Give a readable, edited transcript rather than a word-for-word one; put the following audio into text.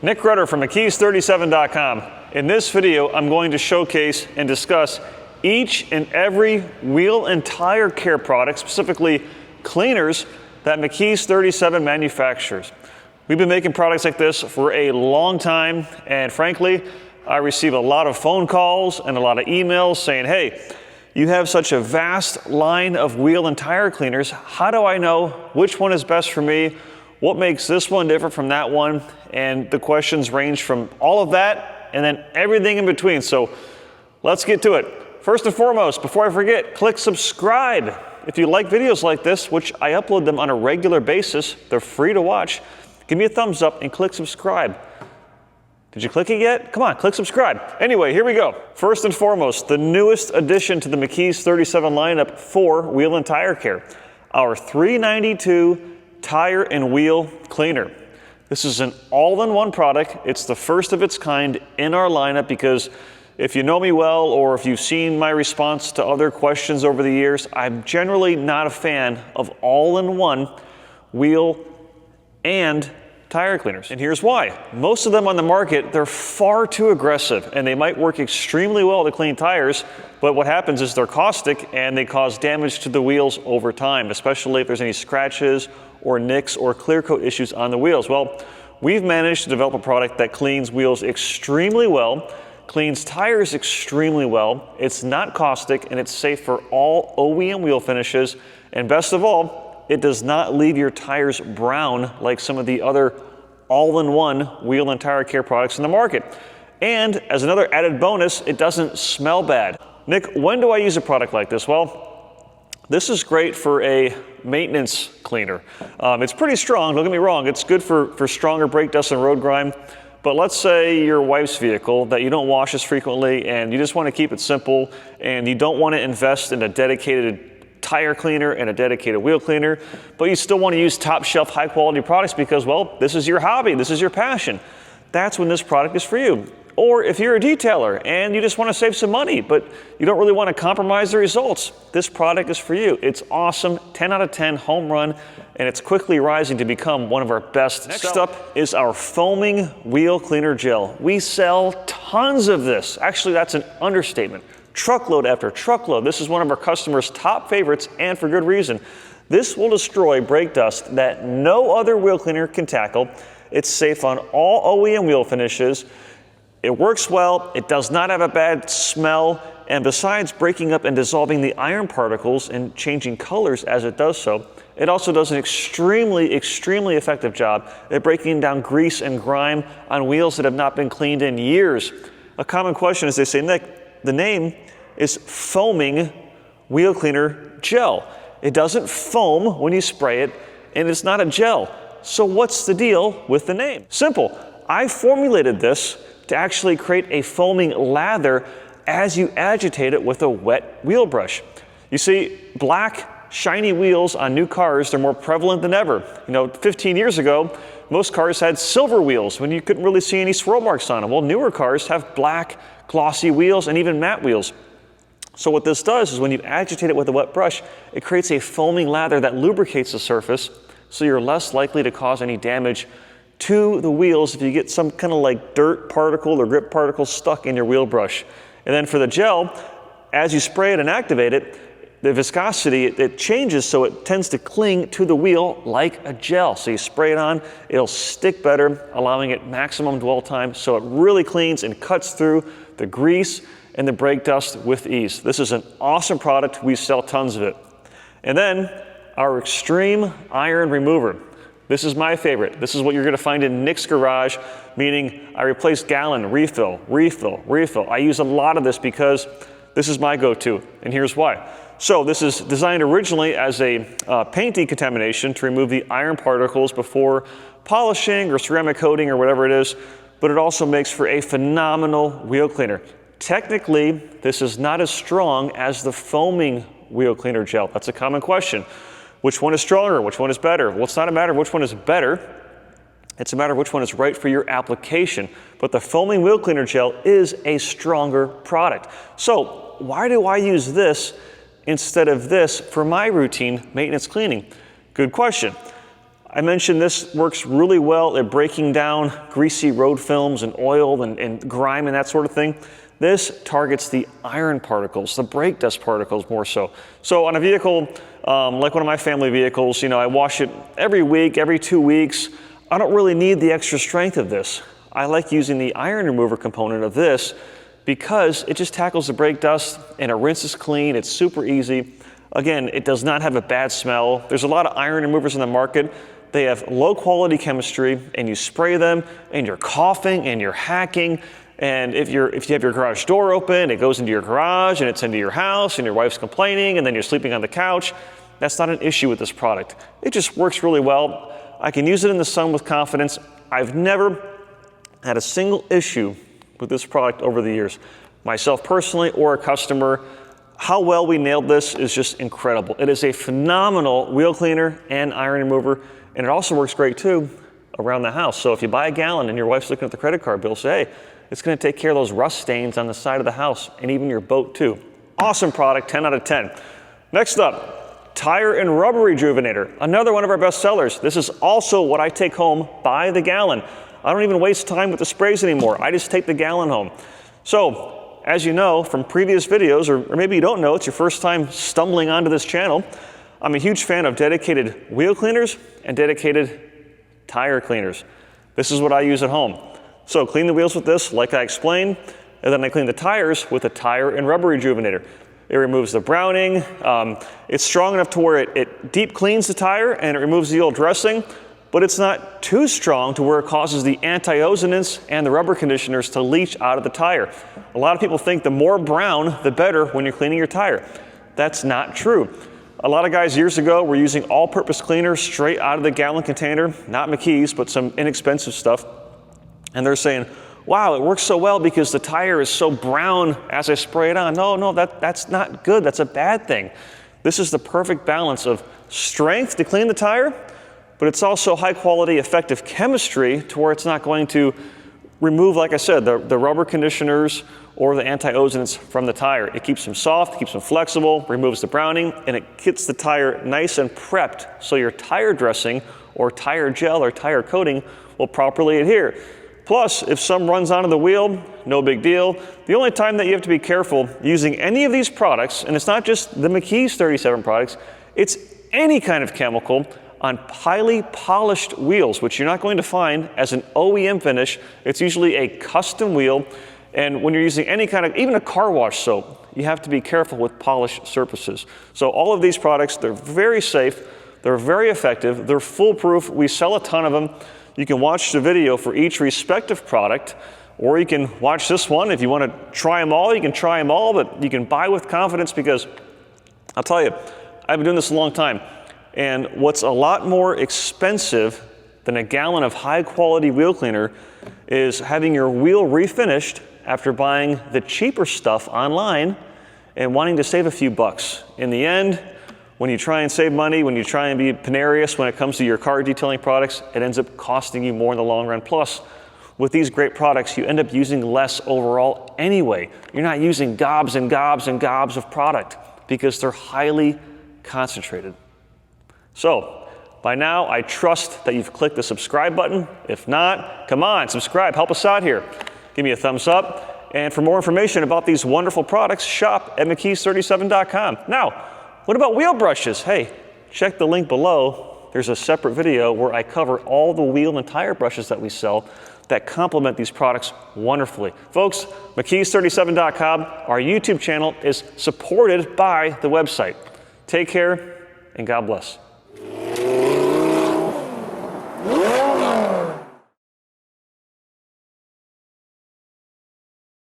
Nick Rutter from McKee's37.com. In this video, I'm going to showcase and discuss each and every wheel and tire care product, specifically cleaners, that McKee's 37 manufactures. We've been making products like this for a long time, and frankly, I receive a lot of phone calls and a lot of emails saying, hey, you have such a vast line of wheel and tire cleaners. How do I know which one is best for me? What makes this one different from that one? And the questions range from all of that and then everything in between. So let's get to it. First and foremost, before I forget, click subscribe. If you like videos like this, which I upload them on a regular basis, they're free to watch. Give me a thumbs up and click subscribe. Did you click it yet? Come on, click subscribe. Anyway, here we go. First and foremost, the newest addition to the McKee's 37 lineup for wheel and tire care, our 392 tire and wheel cleaner. This is an all-in-one product. It's the first of its kind in our lineup because if you know me well or if you've seen my response to other questions over the years, I'm generally not a fan of all-in-one wheel and tire cleaners. And here's why. Most of them on the market, they're far too aggressive and they might work extremely well to clean tires, but what happens is they're caustic and they cause damage to the wheels over time, especially if there's any scratches or nicks or clear coat issues on the wheels. Well, we've managed to develop a product that cleans wheels extremely well, cleans tires extremely well, it's not caustic, and it's safe for all OEM wheel finishes, and best of all, it does not leave your tires brown like some of the other all-in-one wheel and tire care products in the market. And as another added bonus, it doesn't smell bad. Nick, when do I use a product like this? Well, this is great for a maintenance cleaner. It's pretty strong, don't get me wrong, it's good for stronger brake dust and road grime, but let's say your wife's vehicle that you don't wash as frequently and you just want to keep it simple and you don't want to invest in a dedicated tire cleaner and a dedicated wheel cleaner, but you still want to use top shelf high quality products because, well, this is your hobby, this is your passion. That's when this product is for you. Or if you're a detailer and you just want to save some money, but you don't really want to compromise the results, this product is for you. It's awesome, 10 out of 10 home run, and it's quickly rising to become one of our best. Next up is our foaming wheel cleaner gel. We sell tons of this. Actually, that's an understatement. Truckload after truckload. This is one of our customers' top favorites, and for good reason. This will destroy brake dust that no other wheel cleaner can tackle. It's safe on all OEM wheel finishes. It works well, it does not have a bad smell, and besides breaking up and dissolving the iron particles and changing colors as it does so, it also does an extremely effective job at breaking down grease and grime on wheels that have not been cleaned in years. A common question is they say, Nick, the name is foaming wheel cleaner gel. It doesn't foam when you spray it, and it's not a gel. So what's the deal with the name? Simple. I formulated this to actually create a foaming lather as you agitate it with a wet wheel brush. You see, black, shiny wheels on new cars, they're more prevalent than ever. 15 years ago, most cars had silver wheels when you couldn't really see any swirl marks on them. Well, newer cars have black, glossy wheels and even matte wheels. So what this does is when you agitate it with a wet brush, it creates a foaming lather that lubricates the surface, so you're less likely to cause any damage to the wheels if you get some kind of like dirt particle or grip particle stuck in your wheel brush. And then for the gel, as you spray it and activate it, the viscosity, it changes so it tends to cling to the wheel like a gel. So you spray it on, it'll stick better, allowing it maximum dwell time, so it really cleans and cuts through the grease and the brake dust with ease. This is an awesome product, we sell tons of it. And then our Extreme Iron Remover. This is my favorite. This is what you're gonna find in Nick's garage, meaning I replace gallon, refill, refill, refill. I use a lot of this because this is my go-to, and here's why. So this is designed originally as a paint decontamination to remove the iron particles before polishing or ceramic coating or whatever it is, but it also makes for a phenomenal wheel cleaner. Technically, this is not as strong as the foaming wheel cleaner gel. That's a common question. Which one is stronger? Which one is better? Well, it's not a matter of which one is better. It's a matter of which one is right for your application. But the foaming wheel cleaner gel is a stronger product. So why do I use this instead of this for my routine maintenance cleaning? Good question. I mentioned this works really well at breaking down greasy road films and oil and grime and that sort of thing. This targets the iron particles, the brake dust particles more so. So on a vehicle, like one of my family vehicles, I wash it every week, every 2 weeks. I don't really need the extra strength of this. I like using the iron remover component of this because it just tackles the brake dust and it rinses clean. It's super easy. Again, it does not have a bad smell. There's a lot of iron removers in the market. They have low quality chemistry and you spray them and you're coughing and you're hacking. And if you have your garage door open, it goes into your garage and it's into your house and your wife's complaining and then you're sleeping on the couch. That's not an issue with this product. It just works really well. I can use it in the sun with confidence. I've never had a single issue with this product over the years, myself personally or a customer. How well we nailed this is just incredible. It is a phenomenal wheel cleaner and iron remover, and it also works great too around the house. So if you buy a gallon and your wife's looking at the credit card bill, say, hey, it's gonna take care of those rust stains on the side of the house and even your boat too. Awesome product, 10 out of 10. Next up, Tire and Rubber Rejuvenator, another one of our best sellers. This is also what I take home by the gallon. I don't even waste time with the sprays anymore. I just take the gallon home. So, as you know from previous videos, or maybe you don't know, it's your first time stumbling onto this channel, I'm a huge fan of dedicated wheel cleaners and dedicated tire cleaners. This is what I use at home. So clean the wheels with this, like I explained, and then I clean the tires with a Tire and Rubber Rejuvenator. It removes the browning. It's strong enough to where it deep cleans the tire and it removes the old dressing, but it's not too strong to where it causes the anti-ozonants and the rubber conditioners to leach out of the tire. A lot of people think the more brown, the better when you're cleaning your tire. That's not true. A lot of guys years ago were using all-purpose cleaner straight out of the gallon container, not McKee's, but some inexpensive stuff. And they're saying, wow, it works so well because the tire is so brown as I spray it on. No, that's not good. That's a bad thing. This is the perfect balance of strength to clean the tire, but it's also high quality, effective chemistry to where it's not going to remove, like I said, the rubber conditioners or the anti-ozonants from the tire. It keeps them soft, keeps them flexible, removes the browning, and it gets the tire nice and prepped so your tire dressing or tire gel or tire coating will properly adhere. Plus, if some runs onto the wheel, no big deal. The only time that you have to be careful using any of these products, and it's not just the McKee's 37 products, it's any kind of chemical on highly polished wheels, which you're not going to find as an OEM finish. It's usually a custom wheel. And when you're using any kind of, even a car wash soap, you have to be careful with polished surfaces. So all of these products, they're very safe, they're very effective, they're foolproof. We sell a ton of them. You can watch the video for each respective product, or you can watch this one. If you want to try them all, you can try them all, but you can buy with confidence because I'll tell you, I've been doing this a long time. And what's a lot more expensive than a gallon of high quality wheel cleaner is having your wheel refinished after buying the cheaper stuff online and wanting to save a few bucks. In the end, when you try and save money, when you try and be penurious when it comes to your car detailing products, it ends up costing you more in the long run. Plus, with these great products, you end up using less overall anyway. You're not using gobs and gobs and gobs of product because they're highly concentrated. So, by now, I trust that you've clicked the subscribe button. If not, come on, subscribe, help us out here. Give me a thumbs up. And for more information about these wonderful products, shop at McKee's37.com. Now, what about wheel brushes? Hey, check the link below. There's a separate video where I cover all the wheel and tire brushes that we sell that complement these products wonderfully. Folks, McKee's37.com, our YouTube channel is supported by the website. Take care and God bless.